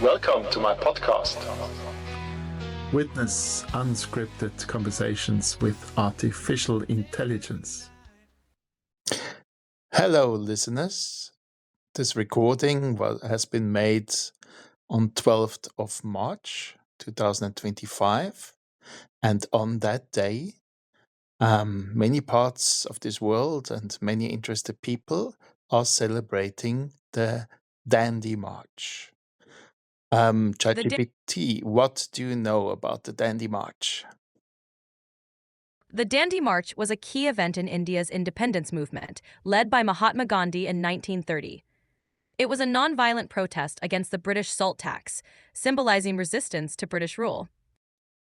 Welcome to my podcast. Witness unscripted conversations with artificial intelligence. Hello, listeners. This recording has been made on 12th of March 2025. And on that day, many parts of this world and many interested people are celebrating the Dandi March. ChatGPT, what do you know about the Dandi March? The Dandi March was a key event in India's independence movement, led by Mahatma Gandhi in 1930. It was a nonviolent protest against the British salt tax, symbolizing resistance to British rule.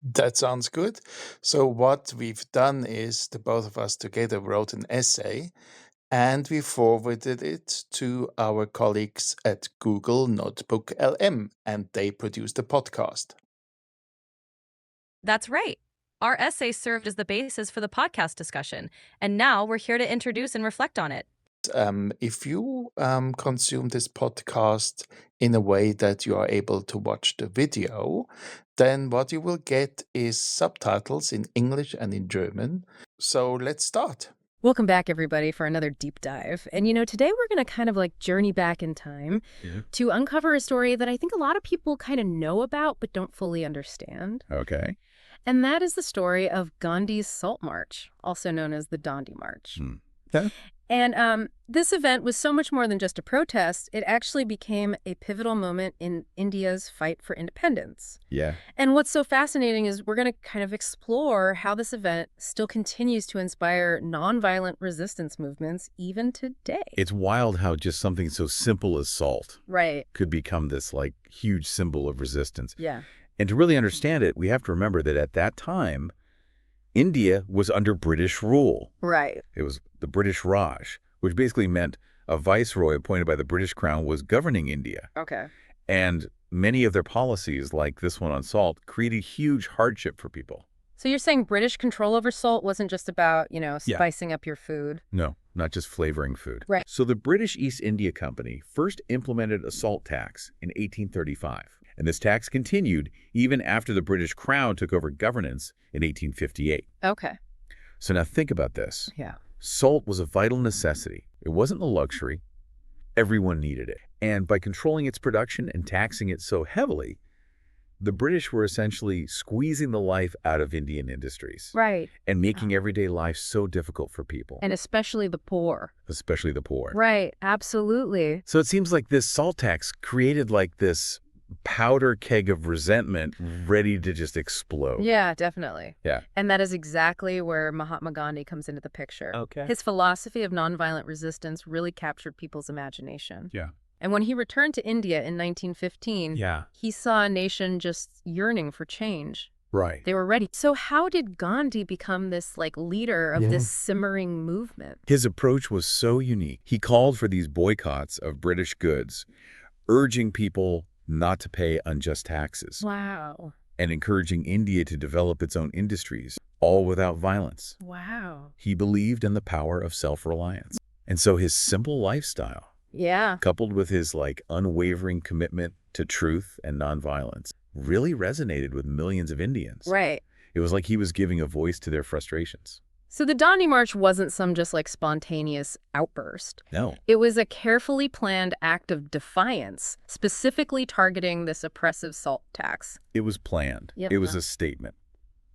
That sounds good. So what we've done is the both of us together wrote an essay and we forwarded it to our colleagues at Google NotebookLM and they produced a podcast. That's right. Our essay served as the basis for the podcast discussion, and now we're here to introduce and reflect on it. If you consume this podcast in a way that you are able to watch the video, then what you will get is subtitles in English and in German. So let's start. Welcome back, everybody, for another deep dive. And, today we're going to kind of journey back in time to uncover a story that I think a lot of people kind of know about but don't fully understand. Okay. And that is the story of Gandhi's Salt March, also known as the Dandi March. Okay. And this event was so much more than just a protest. It actually became a pivotal moment in India's fight for independence. Yeah. And what's so fascinating is we're going to kind of explore how this event still continues to inspire nonviolent resistance movements even today. It's wild how just something so simple as salt Right. could become this huge symbol of resistance. Yeah. And to really understand it, we have to remember that at that time, India was under British rule. Right. It was the British Raj, which basically meant a viceroy appointed by the British Crown was governing India. Okay. And many of their policies, like this one on salt, created huge hardship for people. So you're saying British control over salt wasn't just about, spicing up your food? No, not just flavoring food. Right. So the British East India Company first implemented a salt tax in 1835. And this tax continued even after the British Crown took over governance in 1858. Okay. So now think about this. Yeah. Salt was a vital necessity. It wasn't a luxury. Everyone needed it. And by controlling its production and taxing it so heavily, the British were essentially squeezing the life out of Indian industries. Right. And making everyday life so difficult for people. And especially the poor. Especially the poor. Right. Absolutely. So it seems like this salt tax created this powder keg of resentment ready to just explode. Yeah, definitely. Yeah. And that is exactly where Mahatma Gandhi comes into the picture. Okay. His philosophy of nonviolent resistance really captured people's imagination. Yeah. And when he returned to India in 1915, he saw a nation just yearning for change. Right. They were ready. So how did Gandhi become this leader of this simmering movement? His approach was so unique. He called for these boycotts of British goods, urging people not to pay unjust taxes. Wow. And encouraging India to develop its own industries, all without violence. Wow. He believed in the power of self-reliance. And so his simple lifestyle, coupled with his unwavering commitment to truth and nonviolence, really resonated with millions of Indians. Right. It was like he was giving a voice to their frustrations. So the Dandi March wasn't some just spontaneous outburst. No. It was a carefully planned act of defiance, specifically targeting this oppressive salt tax. It was planned. Yep. It was a statement.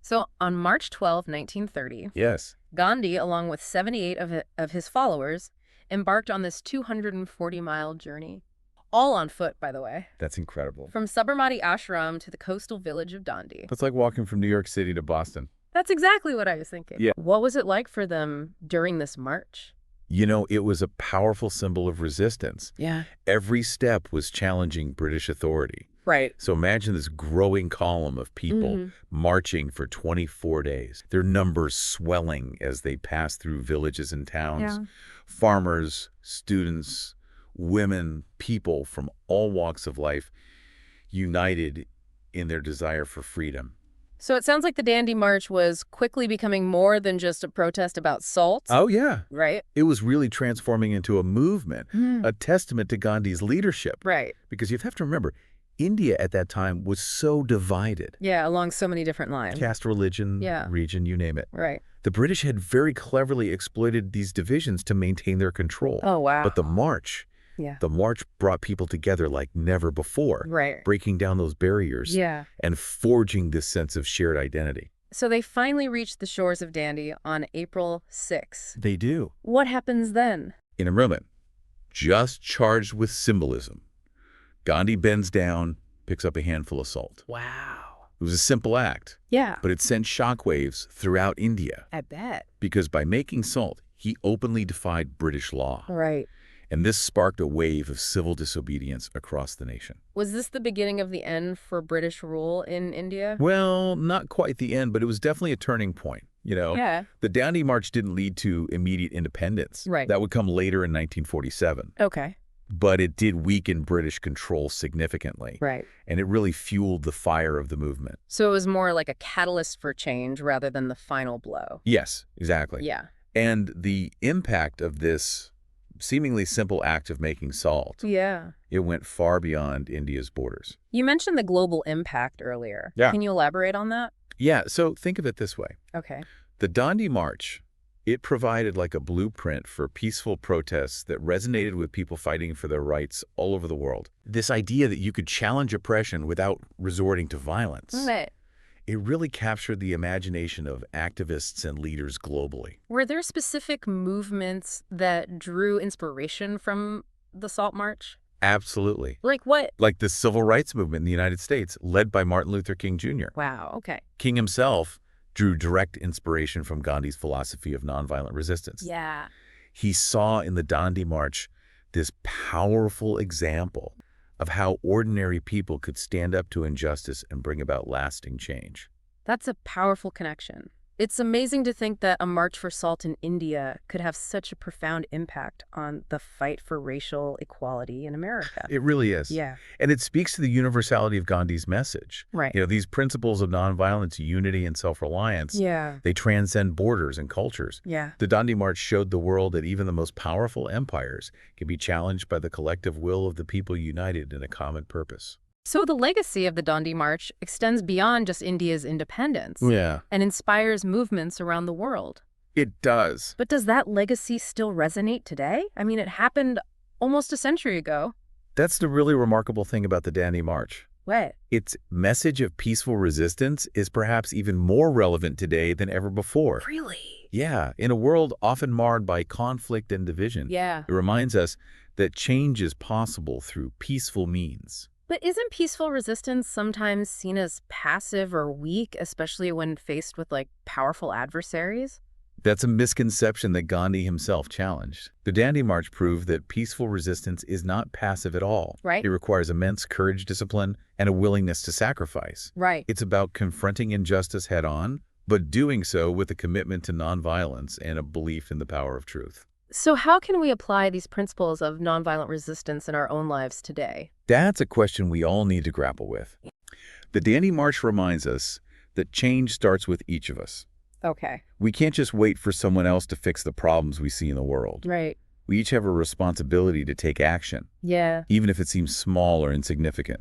So on March 12, 1930, Yes. Gandhi, along with 78 of his followers, embarked on this 240-mile journey. All on foot, by the way. That's incredible. From Sabarmati Ashram to the coastal village of Dandi. That's like walking from New York City to Boston. That's exactly what I was thinking. Yeah. What was it like for them during this march? It was a powerful symbol of resistance. Yeah. Every step was challenging British authority. Right. So imagine this growing column of people marching for 24 days. Their numbers swelling as they passed through villages and towns. Yeah. Farmers, students, women, people from all walks of life united in their desire for freedom. So it sounds like the Dandi March was quickly becoming more than just a protest about salt. Oh, yeah. Right? It was really transforming into a movement, a testament to Gandhi's leadership. Right. Because you have to remember, India at that time was so divided. Yeah, along so many different lines. Caste, religion, Yeah. region, you name it. Right. The British had very cleverly exploited these divisions to maintain their control. Oh, wow. But the march brought people together like never before, Right. breaking down those barriers Yeah. and forging this sense of shared identity. So they finally reached the shores of Dandi on April 6. They do. What happens then? In a moment, just charged with symbolism, Gandhi bends down, picks up a handful of salt. Wow. It was a simple act, Yeah. but it sent shockwaves throughout India I bet. because by making salt, he openly defied British law. Right. And this sparked a wave of civil disobedience across the nation. Was this the beginning of the end for British rule in India? Well, not quite the end, but it was definitely a turning point. Yeah. The Dandi March didn't lead to immediate independence. Right. That would come later in 1947. Okay. But it did weaken British control significantly. Right. And it really fueled the fire of the movement. So it was more like a catalyst for change rather than the final blow. Yes, exactly. Yeah. And the impact of this seemingly simple act of making salt, Yeah. it went far beyond India's borders. You mentioned the global impact earlier. Yeah. Can you elaborate on that? Yeah, so think of it this way. Okay. The Dandi March, it provided like a blueprint for peaceful protests that resonated with people fighting for their rights all over the world. This idea that you could challenge oppression without resorting to violence, Right. it really captured the imagination of activists and leaders globally. Were there specific movements that drew inspiration from the Salt March? Absolutely. Like what? Like the civil rights movement in the United States, led by Martin Luther King Jr. Wow. Okay. King himself drew direct inspiration from Gandhi's philosophy of nonviolent resistance. Yeah. He saw in the Dandi March this powerful example of how ordinary people could stand up to injustice and bring about lasting change. That's a powerful connection. It's amazing to think that a march for salt in India could have such a profound impact on the fight for racial equality in America. It really is. Yeah. And it speaks to the universality of Gandhi's message. Right. These principles of nonviolence, unity, and self-reliance, Yeah. they transcend borders and cultures. Yeah. The Dandi March showed the world that even the most powerful empires can be challenged by the collective will of the people united in a common purpose. So the legacy of the Dandi March extends beyond just India's independence Yeah, and inspires movements around the world. it does. But does that legacy still resonate today? I mean, it happened almost a century ago. That's the really remarkable thing about the Dandi March. What? Its message of peaceful resistance is perhaps even more relevant today than ever before. Really? Yeah, in a world often marred by conflict and division, Yeah. it reminds us that change is possible through peaceful means. But isn't peaceful resistance sometimes seen as passive or weak, especially when faced with, powerful adversaries? That's a misconception that Gandhi himself challenged. The Dandi March proved that peaceful resistance is not passive at all. Right. It requires immense courage, discipline, and a willingness to sacrifice. Right. It's about confronting injustice head-on, but doing so with a commitment to nonviolence and a belief in the power of truth. So how can we apply these principles of nonviolent resistance in our own lives today? That's a question we all need to grapple with. The Dandi March reminds us that change starts with each of us. Okay. We can't just wait for someone else to fix the problems we see in the world. Right. We each have a responsibility to take action, Yeah. even if it seems small or insignificant.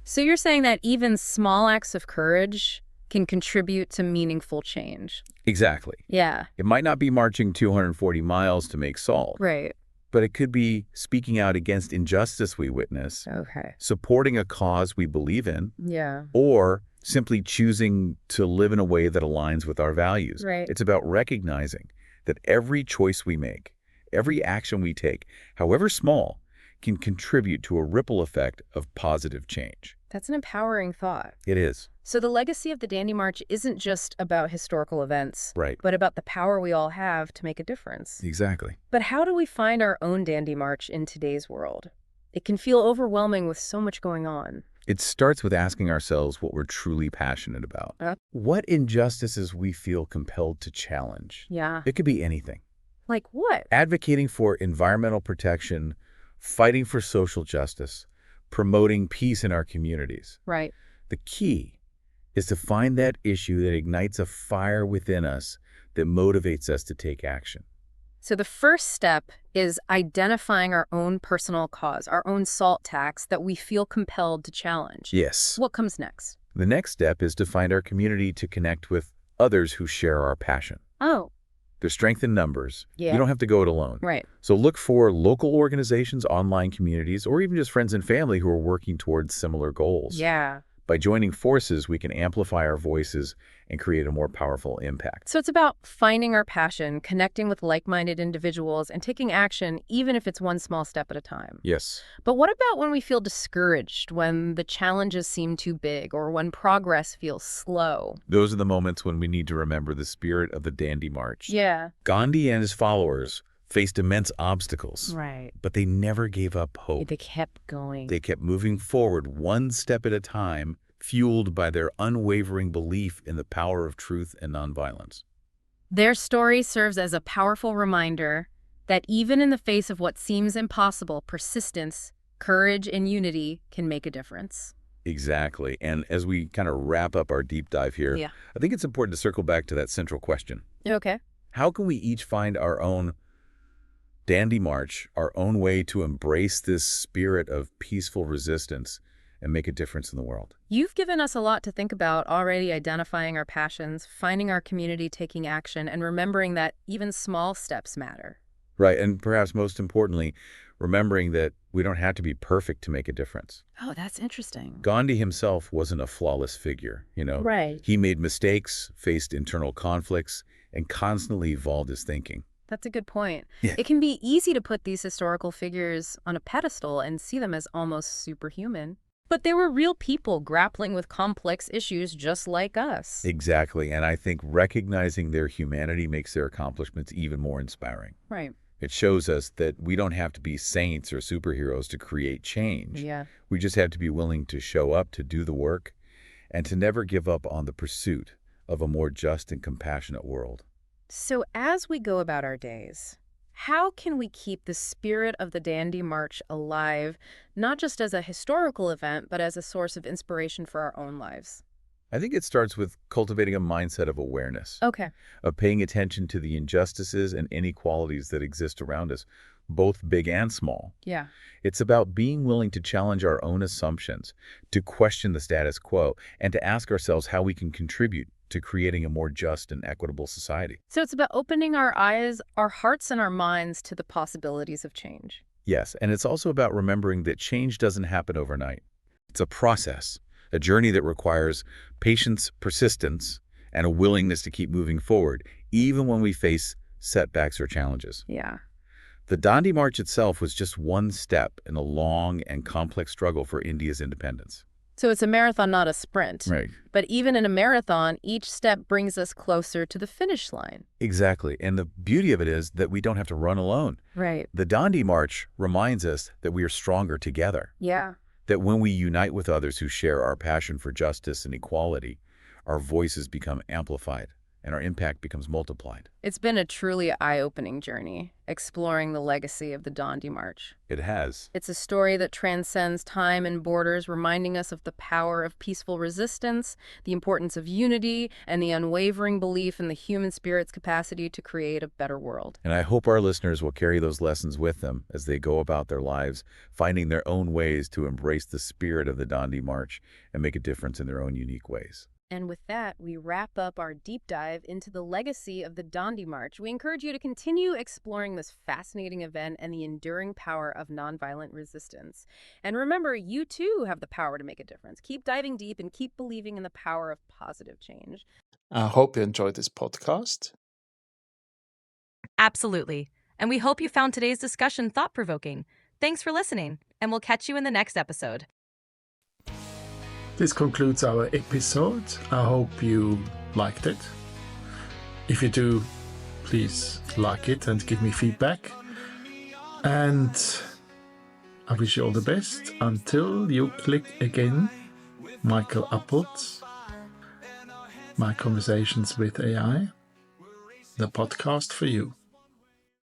So you're saying that even small acts of courage can contribute to meaningful change? Exactly. Yeah. It might not be marching 240 miles to make salt, Right. but it could be speaking out against injustice we witness, Okay. supporting a cause we believe in, Yeah. or simply choosing to live in a way that aligns with our values. Right. It's about recognizing that every choice we make, every action we take, however small, can contribute to a ripple effect of positive change. That's an empowering thought. It is. So the legacy of the Dandi March isn't just about historical events, Right. but about the power we all have to make a difference. Exactly. But how do we find our own Dandi March in today's world? It can feel overwhelming with so much going on. It starts with asking ourselves what we're truly passionate about. What injustices we feel compelled to challenge. Yeah. It could be anything. Like what? Advocating for environmental protection, fighting for social justice, promoting peace in our communities. Right. The key is to find that issue that ignites a fire within us that motivates us to take action. So the first step is identifying our own personal cause, our own salt tax that we feel compelled to challenge. Yes. What comes next? The next step is to find our community to connect with others who share our passion. Oh, There's strength in numbers. yeah. You don't have to go it alone. Right. So look for local organizations, online communities, or even just friends and family who are working towards similar goals. Yeah. By joining forces, we can amplify our voices and create a more powerful impact. So it's about finding our passion, connecting with like-minded individuals, and taking action, even if it's one small step at a time. Yes. But what about when we feel discouraged, when the challenges seem too big, or when progress feels slow? Those are the moments when we need to remember the spirit of the Dandi March. Yeah. Gandhi and his followers faced immense obstacles, Right. but they never gave up hope. They kept going. They kept moving forward one step at a time, fueled by their unwavering belief in the power of truth and nonviolence. Their story serves as a powerful reminder that even in the face of what seems impossible, persistence, courage, and unity can make a difference. Exactly. And as we kind of wrap up our deep dive here, Yeah. I think it's important to circle back to that central question. Okay. How can we each find our own Dandi March, our own way to embrace this spirit of peaceful resistance and make a difference in the world? You've given us a lot to think about already, identifying our passions, finding our community, taking action, and remembering that even small steps matter. Right. And perhaps most importantly, remembering that we don't have to be perfect to make a difference. Oh, that's interesting. Gandhi himself wasn't a flawless figure, Right. He made mistakes, faced internal conflicts, and constantly evolved his thinking. That's a good point. Yeah. It can be easy to put these historical figures on a pedestal and see them as almost superhuman. But they were real people grappling with complex issues just like us. Exactly. And I think recognizing their humanity makes their accomplishments even more inspiring. Right. It shows us that we don't have to be saints or superheroes to create change. Yeah. We just have to be willing to show up, to do the work, and to never give up on the pursuit of a more just and compassionate world. So as we go about our days, how can we keep the spirit of the Dandi March alive, not just as a historical event, but as a source of inspiration for our own lives? I think it starts with cultivating a mindset of awareness, Okay. of paying attention to the injustices and inequalities that exist around us, both big and small. Yeah. It's about being willing to challenge our own assumptions, to question the status quo, and to ask ourselves how we can contribute to creating a more just and equitable society. So it's about opening our eyes, our hearts, and our minds to the possibilities of change. Yes, and it's also about remembering that change doesn't happen overnight. It's a process, a journey that requires patience, persistence, and a willingness to keep moving forward, even when we face setbacks or challenges. Yeah. The Dandi March itself was just one step in a long and complex struggle for India's independence. So it's a marathon, not a sprint. Right. But even in a marathon, each step brings us closer to the finish line. Exactly. And the beauty of it is that we don't have to run alone. Right. The Dandi March reminds us that we are stronger together, Yeah. that when we unite with others who share our passion for justice and equality, our voices become amplified and our impact becomes multiplied. It's been a truly eye-opening journey, exploring the legacy of the Dandi March. It has. It's a story that transcends time and borders, reminding us of the power of peaceful resistance, the importance of unity, and the unwavering belief in the human spirit's capacity to create a better world. And I hope our listeners will carry those lessons with them as they go about their lives, finding their own ways to embrace the spirit of the Dandi March and make a difference in their own unique ways. And with that, we wrap up our deep dive into the legacy of the Dandi March. We encourage you to continue exploring this fascinating event and the enduring power of nonviolent resistance. And remember, you too have the power to make a difference. Keep diving deep and keep believing in the power of positive change. I hope you enjoyed this podcast. Absolutely. And we hope you found today's discussion thought-provoking. Thanks for listening, and we'll catch you in the next episode. This concludes our episode. I hope you liked it. If you do, please like it and give me feedback. And I wish you all the best until you click again. Michael Appelt, My Conversations with AI, the podcast for you.